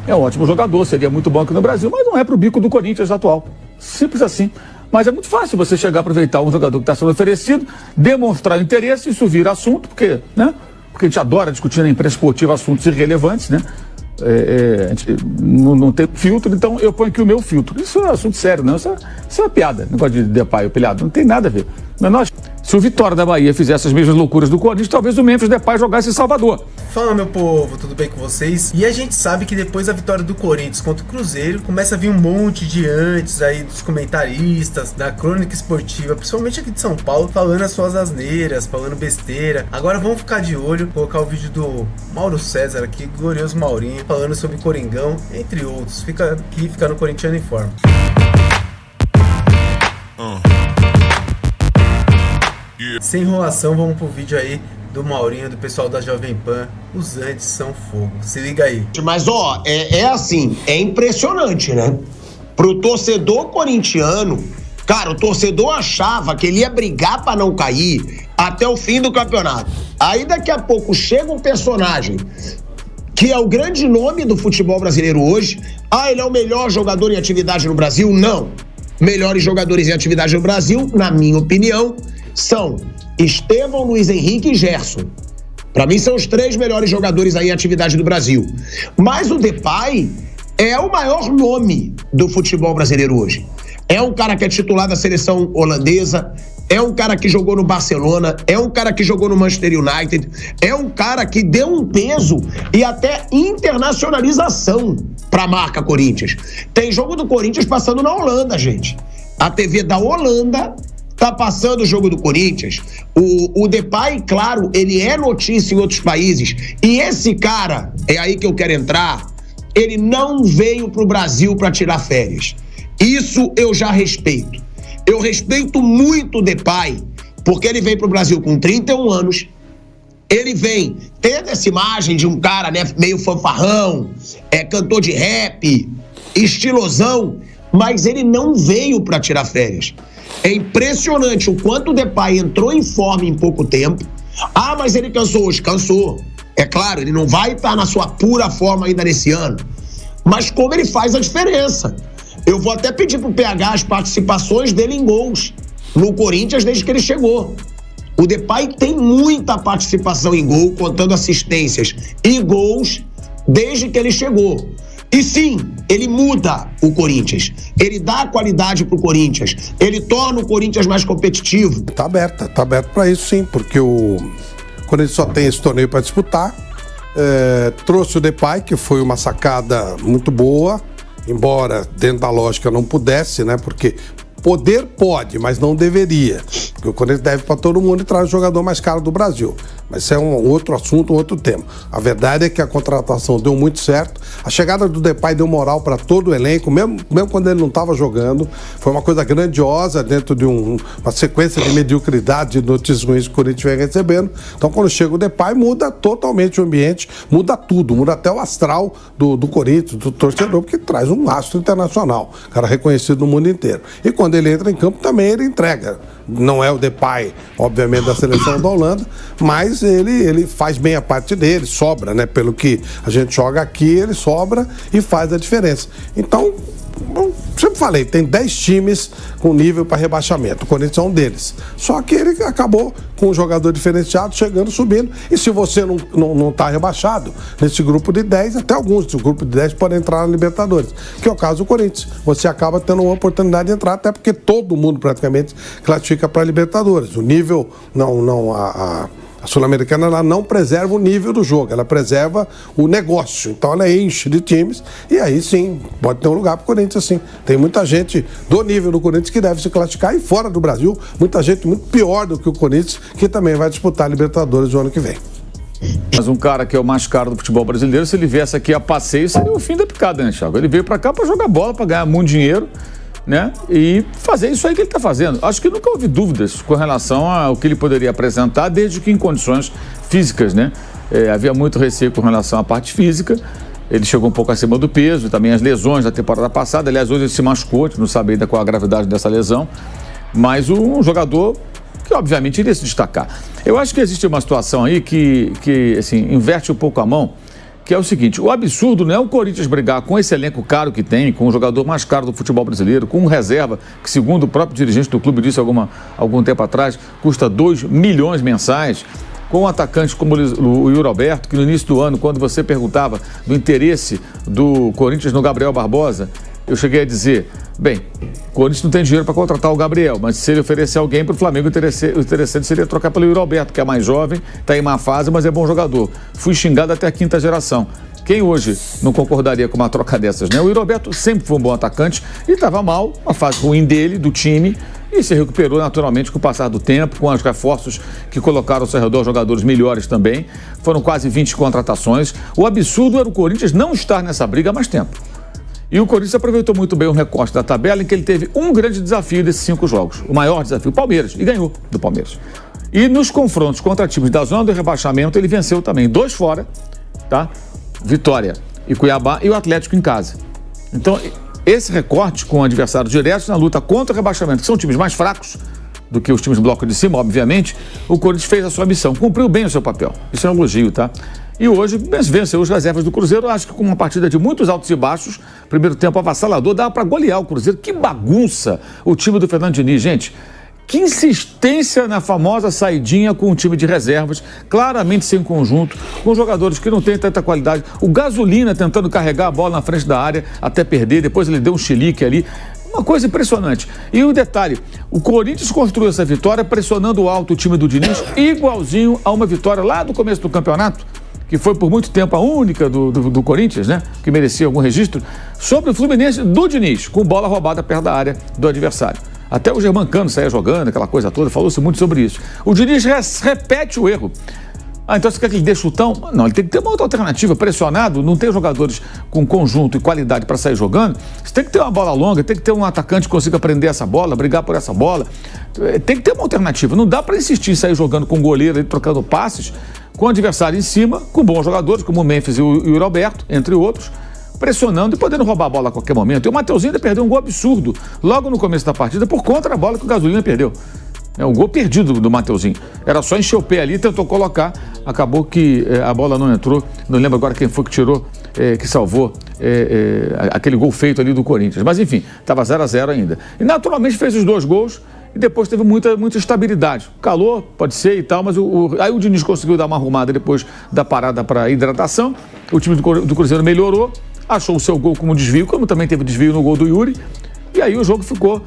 é um ótimo jogador, seria muito bom aqui no Brasil, mas não é para o bico do Corinthians atual. Simples assim. Mas é muito fácil você chegar a aproveitar um jogador que está sendo oferecido, demonstrar interesse, isso vira assunto, porque a gente adora discutir na imprensa esportiva assuntos irrelevantes, né? A gente não tem filtro, então eu ponho aqui o meu filtro. Isso é assunto sério, não. Isso é uma piada, negócio de Depay ou pilhado, não tem nada a ver. Mas se o Vitória da Bahia fizesse as mesmas loucuras do Corinthians, talvez o Memphis Depay jogasse em Salvador. Fala, meu povo, tudo bem com vocês? E a gente sabe que depois da vitória do Corinthians contra o Cruzeiro, começa a vir um monte de antes aí dos comentaristas, da crônica esportiva, principalmente aqui de São Paulo, falando as suas asneiras, falando besteira. Agora vamos ficar de olho, colocar o vídeo do Mauro César aqui, glorioso Maurinho, falando sobre Coringão, entre outros. Fica aqui, fica no Corintiano em Forma. Sem enrolação, vamos pro vídeo aí do Maurinho, do pessoal da Jovem Pan. Os antes são fogo. Se liga aí. Mas, é assim, é impressionante, né? Pro torcedor corintiano, cara, o torcedor achava que ele ia brigar pra não cair até o fim do campeonato. Aí, daqui a pouco, chega um personagem que é o grande nome do futebol brasileiro hoje. Ele é o melhor jogador em atividade no Brasil? Não. Melhores jogadores em atividade no Brasil, na minha opinião, são Estevão, Luiz Henrique e Gerson. Para mim são os 3 melhores jogadores aí em atividade do Brasil. Mas o Depay é o maior nome do futebol brasileiro hoje. É um cara que é titular da seleção holandesa, é um cara que jogou no Barcelona, é um cara que jogou no Manchester United, é um cara que deu um peso e até internacionalização para a marca Corinthians. Tem jogo do Corinthians passando na Holanda, gente. A TV da Holanda tá passando o jogo do Corinthians. O Depay, claro, ele é notícia em outros países. E esse cara, é aí que eu quero entrar, ele não veio pro Brasil para tirar férias. Isso eu já respeito. Eu respeito muito o Depay, porque ele veio pro Brasil com 31 anos. Ele vem tendo essa imagem de um cara, né, meio fanfarrão, cantor de rap, estilosão, mas ele não veio para tirar férias. É impressionante o quanto o Depay entrou em forma em pouco tempo. Mas ele cansou hoje. Cansou. É claro, ele não vai estar na sua pura forma ainda nesse ano. Mas como ele faz a diferença. Eu vou até pedir pro PH as participações dele em gols no Corinthians desde que ele chegou. O Depay tem muita participação em gol, contando assistências e gols desde que ele chegou. E sim, ele muda o Corinthians, ele dá qualidade pro Corinthians, ele torna o Corinthians mais competitivo. Tá aberto para isso sim, porque quando ele só tem esse torneio para disputar, trouxe o Depay, que foi uma sacada muito boa, embora dentro da lógica não pudesse, né, porque poder pode, mas não deveria. Porque o Corinthians deve para todo mundo e traz o jogador mais caro do Brasil. Mas isso é um outro assunto, um outro tema. A verdade é que a contratação deu muito certo. A chegada do Depay deu moral para todo o elenco, mesmo quando ele não estava jogando. Foi uma coisa grandiosa dentro de uma sequência de mediocridade de notícias ruins que o Corinthians vem recebendo. Então, quando chega o Depay, muda totalmente o ambiente, muda tudo, muda até o astral do Corinthians, do torcedor, porque traz um astro internacional, cara reconhecido no mundo inteiro. E quando ele entra em campo, também ele entrega. Não é o Depay, obviamente, da seleção da Holanda, mas ele faz bem a parte dele, sobra, né? Pelo que a gente joga aqui, ele sobra e faz a diferença. Então, sempre falei, tem 10 times com nível para rebaixamento. O Corinthians é um deles. Só que ele acabou com um jogador diferenciado, chegando, subindo. E se você não está rebaixado, nesse grupo de 10, até alguns do grupo de 10 podem entrar na Libertadores. Que é o caso do Corinthians. Você acaba tendo uma oportunidade de entrar, até porque todo mundo praticamente classifica para a Libertadores. O nível, a Sul-Americana, ela não preserva o nível do jogo, ela preserva o negócio. Então ela enche de times e aí sim, pode ter um lugar para o Corinthians sim. Tem muita gente do nível do Corinthians que deve se classificar e fora do Brasil, muita gente muito pior do que o Corinthians que também vai disputar a Libertadores no ano que vem. Mas um cara que é o mais caro do futebol brasileiro, se ele viesse aqui a passeio, seria o fim da picada, né, Thiago? Ele veio para cá para jogar bola, para ganhar muito dinheiro, né? E fazer isso aí que ele está fazendo. Acho que nunca houve dúvidas com relação ao que ele poderia apresentar, desde que em condições físicas, né? Havia muito receio com relação à parte física. Ele chegou um pouco acima do peso, e também as lesões da temporada passada. Aliás, hoje ele se machucou, a gente não sabe ainda qual a gravidade dessa lesão. Mas um jogador que, obviamente, iria se destacar. Eu acho que existe uma situação aí que assim, inverte um pouco a mão, que é o seguinte: o absurdo não é o Corinthians brigar com esse elenco caro que tem, com o jogador mais caro do futebol brasileiro, com um reserva que, segundo o próprio dirigente do clube disse algum tempo atrás, custa 2 milhões mensais, com atacantes como o Yuri Alberto, que no início do ano, quando você perguntava do interesse do Corinthians no Gabriel Barbosa, eu cheguei a dizer, bem, o Corinthians não tem dinheiro para contratar o Gabriel, mas se ele oferecer alguém para o Flamengo, o interessante seria trocar pelo Yuri Alberto, que é mais jovem, está em má fase, mas é bom jogador. Fui xingado até a 5ª geração. Quem hoje não concordaria com uma troca dessas, né? O Yuri Alberto sempre foi um bom atacante e estava mal, uma fase ruim dele, do time, e se recuperou naturalmente com o passar do tempo, com os reforços que colocaram ao seu redor jogadores melhores também. Foram quase 20 contratações. O absurdo era o Corinthians não estar nessa briga há mais tempo. E o Corinthians aproveitou muito bem o recorte da tabela, em que ele teve um grande desafio desses 5 jogos. O maior desafio, o Palmeiras, e ganhou do Palmeiras. E nos confrontos contra times da zona do rebaixamento, ele venceu também 2 fora, tá? Vitória e Cuiabá, e o Atlético em casa. Então, esse recorte com adversários diretos na luta contra o rebaixamento, que são times mais fracos do que os times do bloco de cima, obviamente, o Corinthians fez a sua missão, cumpriu bem o seu papel. Isso é um elogio, tá? E hoje venceu os reservas do Cruzeiro, acho que com uma partida de muitos altos e baixos, primeiro tempo avassalador, dava para golear o Cruzeiro. Que bagunça o time do Fernando Diniz, gente. Que insistência na famosa saidinha com o time de reservas, claramente sem conjunto, com jogadores que não têm tanta qualidade. O Gasolina tentando carregar a bola na frente da área até perder, depois ele deu um chilique ali. Uma coisa impressionante. E o detalhe, o Corinthians construiu essa vitória pressionando alto o time do Diniz, igualzinho a uma vitória lá do começo do campeonato, que foi por muito tempo a única do Corinthians, né? Que merecia algum registro, sobre o Fluminense do Diniz, com bola roubada perto da área do adversário. Até o Germancano saía jogando, aquela coisa toda, falou-se muito sobre isso. O Diniz repete o erro. Então você quer que ele dê chutão? Não, ele tem que ter uma outra alternativa. Pressionado, não tem jogadores com conjunto e qualidade para sair jogando. Você tem que ter uma bola longa, tem que ter um atacante que consiga prender essa bola, brigar por essa bola. Tem que ter uma alternativa. Não dá para insistir em sair jogando com goleiro, trocando passes, com o adversário em cima, com bons jogadores, como o Memphis e o Yuri Alberto, entre outros, pressionando e podendo roubar a bola a qualquer momento. E o Mateuzinho ainda perdeu um gol absurdo logo no começo da partida por conta da bola que o Gasolina perdeu. É um gol perdido do Mateuzinho. Era só encher o pé ali, tentou colocar, acabou que a bola não entrou. Não lembro agora quem foi que tirou, que salvou aquele gol feito ali do Corinthians. Mas enfim, estava 0-0 ainda. E naturalmente fez os 2 gols e depois teve muita estabilidade. Calor, pode ser e tal, mas aí o Diniz conseguiu dar uma arrumada depois da parada para hidratação. O time do Cruzeiro melhorou, achou o seu gol como desvio, como também teve desvio no gol do Yuri. E aí o jogo ficou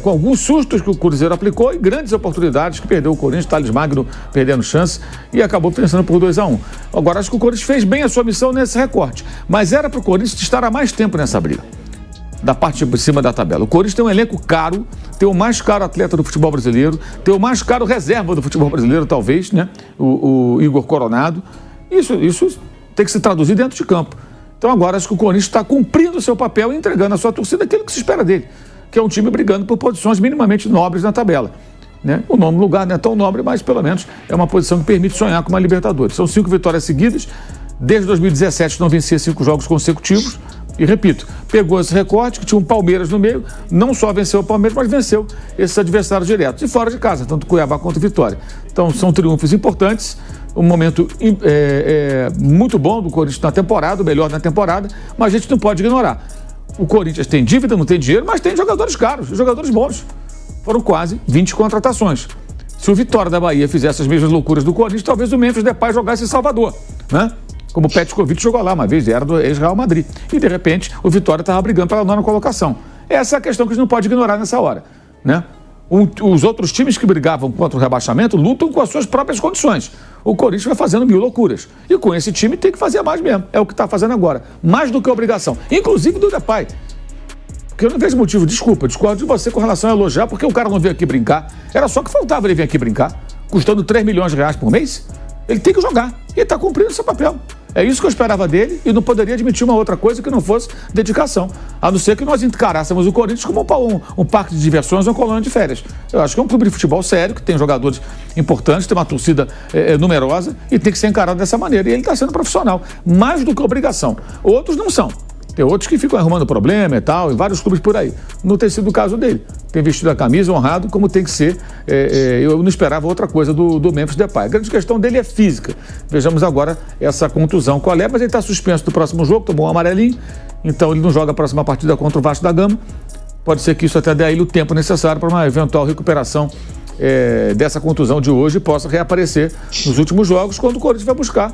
com alguns sustos que o Cruzeiro aplicou e grandes oportunidades que perdeu o Corinthians, Thales Magno perdendo chance e acabou vencendo por 2-1. Agora, acho que o Corinthians fez bem a sua missão nesse recorte, mas era para o Corinthians estar há mais tempo nessa briga, da parte de cima da tabela. O Corinthians tem um elenco caro, tem o mais caro atleta do futebol brasileiro, tem o mais caro reserva do futebol brasileiro, talvez, né? O Igor Coronado. Isso tem que se traduzir dentro de campo. Então agora acho que o Corinthians está cumprindo o seu papel e entregando à sua torcida aquilo que se espera dele, que é um time brigando por posições minimamente nobres na tabela. Né? O nono lugar não é tão nobre, mas pelo menos é uma posição que permite sonhar com uma Libertadores. São 5 vitórias seguidas, desde 2017 não vencia 5 jogos consecutivos, e repito, pegou esse recorte, que tinha um Palmeiras no meio, não só venceu o Palmeiras, mas venceu esses adversários diretos, e fora de casa, tanto Cuiabá quanto Vitória. Então são triunfos importantes, um momento muito bom do Corinthians na temporada, o melhor na temporada, mas a gente não pode ignorar. O Corinthians tem dívida, não tem dinheiro, mas tem jogadores caros, jogadores bons. Foram quase 20 contratações. Se o Vitória da Bahia fizesse as mesmas loucuras do Corinthians, talvez o Memphis Depay jogasse em Salvador, né? Como o Petkovic jogou lá uma vez, era do ex-Real Madrid. E, de repente, o Vitória estava brigando pela 9ª colocação. Essa é a questão que a gente não pode ignorar nessa hora, né? Os outros times que brigavam contra o rebaixamento lutam com as suas próprias condições. O Corinthians vai fazendo 1000 loucuras. E com esse time tem que fazer mais mesmo. É o que está fazendo agora. Mais do que obrigação. Inclusive do Depay. Porque eu não vejo motivo, discordo de você com relação a elogiar, porque o cara não veio aqui brincar. Era só que faltava ele vir aqui brincar. Custando 3 milhões de reais por mês. Ele tem que jogar. E está cumprindo seu papel. É isso que eu esperava dele e não poderia admitir uma outra coisa que não fosse dedicação. A não ser que nós encarássemos o Corinthians como um parque de diversões ou uma colônia de férias. Eu acho que é um clube de futebol sério, que tem jogadores importantes, tem uma torcida numerosa e tem que ser encarado dessa maneira. E ele está sendo profissional, mais do que obrigação. Outros não são. Tem outros que ficam arrumando problema e tal, em vários clubes por aí. Não tem sido o caso dele. Tem vestido a camisa, honrado, como tem que ser. Eu não esperava outra coisa do Memphis Depay. A grande questão dele é física. Vejamos agora essa contusão. Qual é? Mas ele está suspenso do próximo jogo, tomou um amarelinho, então ele não joga a próxima partida contra o Vasco da Gama. Pode ser que isso até dê a ele o tempo necessário para uma eventual recuperação dessa contusão de hoje e possa reaparecer nos últimos jogos, quando o Corinthians vai buscar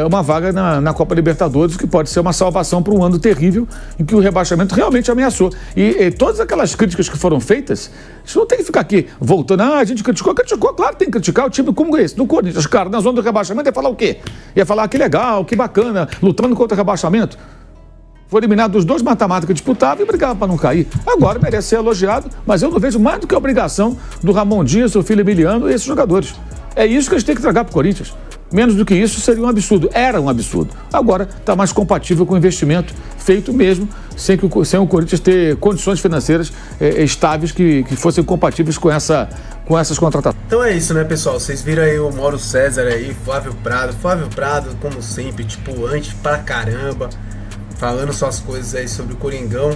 uma vaga na Copa Libertadores, que pode ser uma salvação para um ano terrível em que o rebaixamento realmente ameaçou. E todas aquelas críticas que foram feitas, a gente não tem que ficar aqui voltando, a gente criticou, claro que tem que criticar o time como esse, do Corinthians. Cara, na zona do rebaixamento ia falar o quê? Ia falar que legal, que bacana, lutando contra o rebaixamento. Foi eliminado dos 2 mata-mata que disputavam e brigava para não cair. Agora merece ser elogiado, mas eu não vejo mais do que a obrigação do Ramon Dias, o filho Emiliano e esses jogadores. É isso que eles têm que tragar para o Corinthians. Menos do que isso seria um absurdo. Era um absurdo. Agora está mais compatível com o investimento feito mesmo, sem o Corinthians ter condições financeiras estáveis que fossem compatíveis com essas contratações. Então é isso, né, pessoal? Vocês viram aí o Mauro César aí, Flávio Prado, como sempre, anti pra caramba, falando suas coisas aí sobre o Coringão,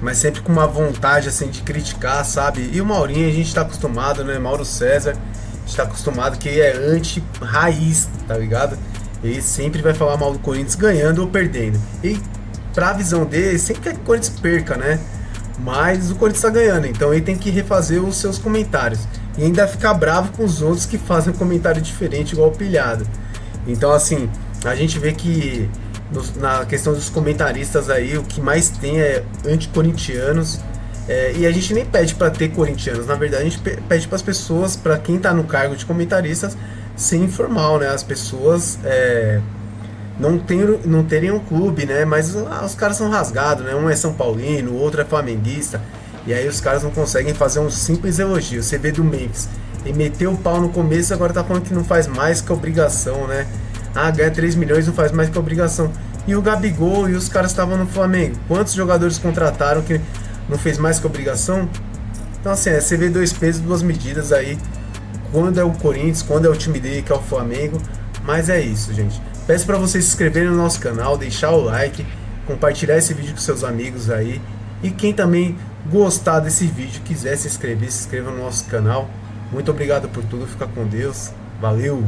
mas sempre com uma vontade, assim, de criticar, sabe? E o Maurinho, a gente tá acostumado, né? Mauro César, a gente tá acostumado que é anti-raiz, tá ligado? Ele sempre vai falar mal do Corinthians ganhando ou perdendo. E pra visão dele, sempre quer que o Corinthians perca, né? Mas o Corinthians tá ganhando, então ele tem que refazer os seus comentários. E ainda ficar bravo com os outros que fazem um comentário diferente, igual o Pilhado. Então, assim, a gente vê que na questão dos comentaristas aí, o que mais tem é anticorintianos, e a gente nem pede para ter corintianos, na verdade a gente pede para as pessoas, para quem tá no cargo de comentaristas, ser informal, né? As pessoas não terem um clube, né? Mas os caras são rasgados, né? Um é São Paulino, o outro é flamenguista, e aí os caras não conseguem fazer um simples elogio. Você vê do Memphis, ele meteu o pau no começo, agora tá falando que não faz mais que obrigação, né? Ganha 3 milhões, não faz mais que obrigação. E o Gabigol e os caras estavam no Flamengo. Quantos jogadores contrataram que não fez mais que obrigação? Então, assim, você vê 2 pesos, 2 medidas aí. Quando é o Corinthians, quando é o time dele, que é o Flamengo. Mas é isso, gente. Peço para vocês se inscreverem no nosso canal, deixar o like, compartilhar esse vídeo com seus amigos aí. E quem também gostar desse vídeo, quiser se inscreva no nosso canal. Muito obrigado por tudo, fica com Deus. Valeu!